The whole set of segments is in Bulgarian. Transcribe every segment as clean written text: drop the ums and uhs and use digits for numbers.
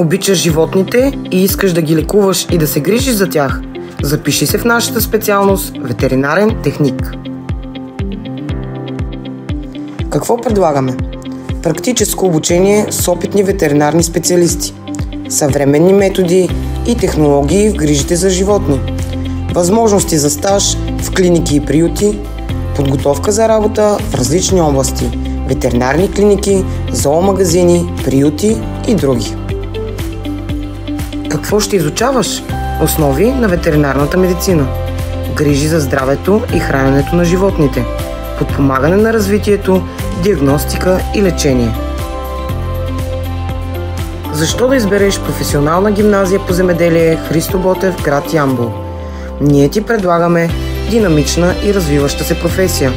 Обичаш животните и искаш да ги лекуваш и да се грижиш за тях? Запиши се в нашата специалност ветеринарен техник. Какво предлагаме? Практическо обучение с опитни ветеринарни специалисти, съвременни методи и технологии в грижите за животни, възможности за стаж в клиники и приюти, подготовка за работа в различни области, ветеринарни клиники, зоомагазини, приюти и други. Какво ще изучаваш? Основи на ветеринарната медицина, грижи за здравето и храненето на животните, подпомагане на развитието, диагностика и лечение. Защо да избереш професионална гимназия по земеделие Христо Ботев, град Ямбол? Ние ти предлагаме динамична и развиваща се професия,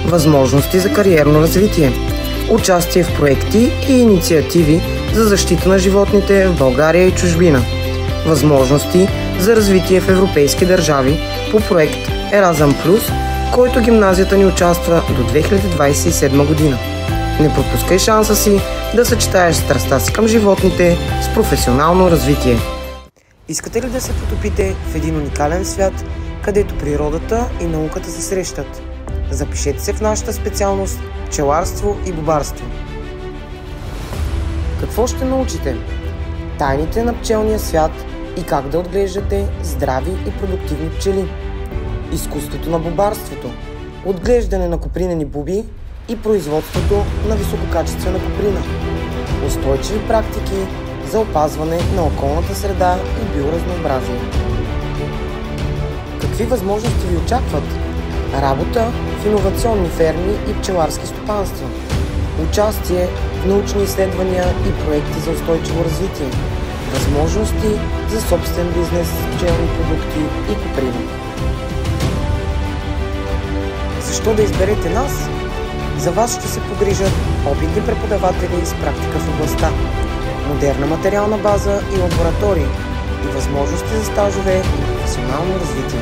възможности за кариерно развитие, участие в проекти и инициативи за защита на животните в България и чужбина, възможности за развитие в европейски държави по проект Еразъм Плюс, в който гимназията ни участва до 2027 година. Не пропускай шанса си да съчетаеш страстта си към животните с професионално развитие. Искате ли да се потопите в един уникален свят, където природата и науката се срещат? Запишете се в нашата специалност пчеларство и бубарство. Какво ще научите? Тайните на пчелния свят и как да отглеждате здрави и продуктивни пчели. Изкуството на бубарството, отглеждане на копринени буби и производството на висококачествена коприна. Устойчиви практики за опазване на околната среда и биоразнообразие. Какви възможности ви очакват? Работа в иновационни ферми и пчеларски стопанства. Участие в научни изследвания и проекти за устойчиво развитие. Възможности за собствен бизнес с пчелни продукти и коприна. Защо да изберете нас? За вас ще се погрижат опитни преподаватели с практика в областта, модерна материална база и лаборатории и възможности за стажове и професионално развитие.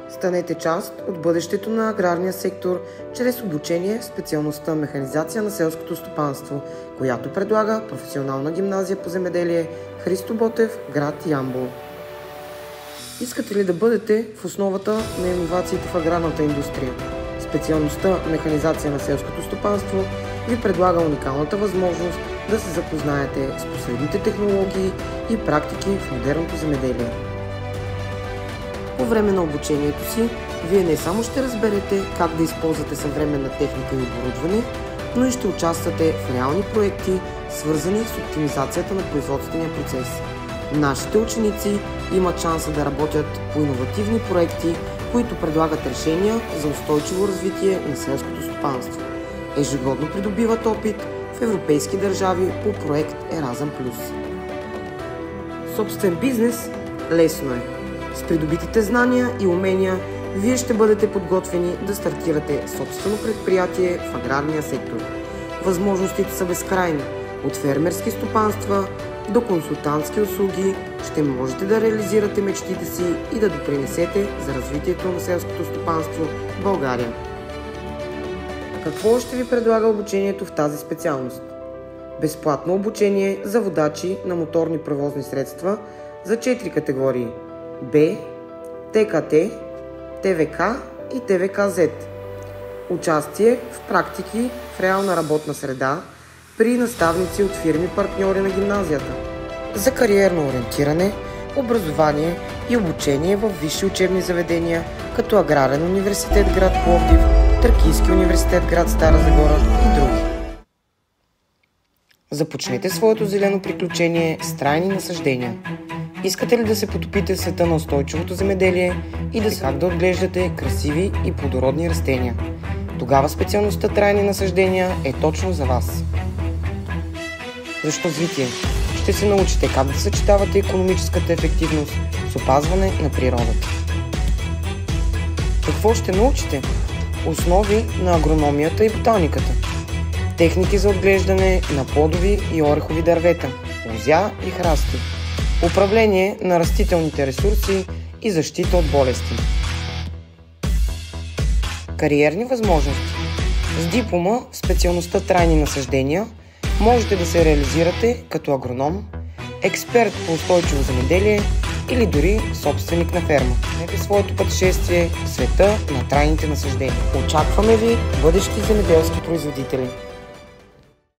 Станете част от бъдещето на аграрния сектор чрез обучение в специалността механизация на селското стопанство, която предлага професионална гимназия по земеделие Христо Ботев, град Ямбол. Искате ли да бъдете в основата на иновациите в аграрната индустрия? Специалността механизация на селското стопанство ви предлага уникалната възможност да се запознаете с последните технологии и практики в модерното земеделие. По време на обучението си, вие не само ще разберете как да използвате съвременна техника и оборудване, но и ще участвате в реални проекти, свързани с оптимизацията на производствения процес. Нашите ученици имат шанса да работят по иновативни проекти, които предлагат решения за устойчиво развитие на селското стопанство. Ежегодно придобиват опит в европейски държави по проект Еразъм Плюс. Собствен бизнес лесно е. С придобитите знания и умения вие ще бъдете подготвени да стартирате собствено предприятие в аграрния сектор. Възможностите са безкрайни. От фермерски стопанства до консултантски услуги ще можете да реализирате мечтите си и да допринесете за развитието на селското стопанство в България. Какво ще ви предлага обучението в тази специалност? Безплатно обучение за водачи на моторни превозни средства за 4 категории Б, ТКТ, ТВК и ТВК-Z. Участие в практики в реална работна среда при наставници от фирми партньори на гимназията. За кариерно ориентиране, образование и обучение в висши учебни заведения, като Аграрен университет град Пловдив, Тракийски университет град Стара Загора и други. Започнете своето зелено приключение с трайни насаждения. Искате ли да се потопите в света на устойчивото земеделие и да как да отглеждате красиви и плодородни растения? Тогава специалността трайни насаждения е точно за вас. Защо развитие? Ще се научите как да съчетавате икономическата ефективност с опазване на природата. Какво ще научите? Основи на агрономията и ботаниката. Техники за отглеждане на плодови и орехови дървета, лозя и храсти. Управление на растителните ресурси и защита от болести. Кариерни възможности. С диплома в специалността трайни насаждения Можете да се реализирате като агроном, експерт по устойчиво земеделие или дори собственик на ферма. Нека своето пътешествие в света на трайните насаждения. Очакваме ви, бъдещи земеделски производители!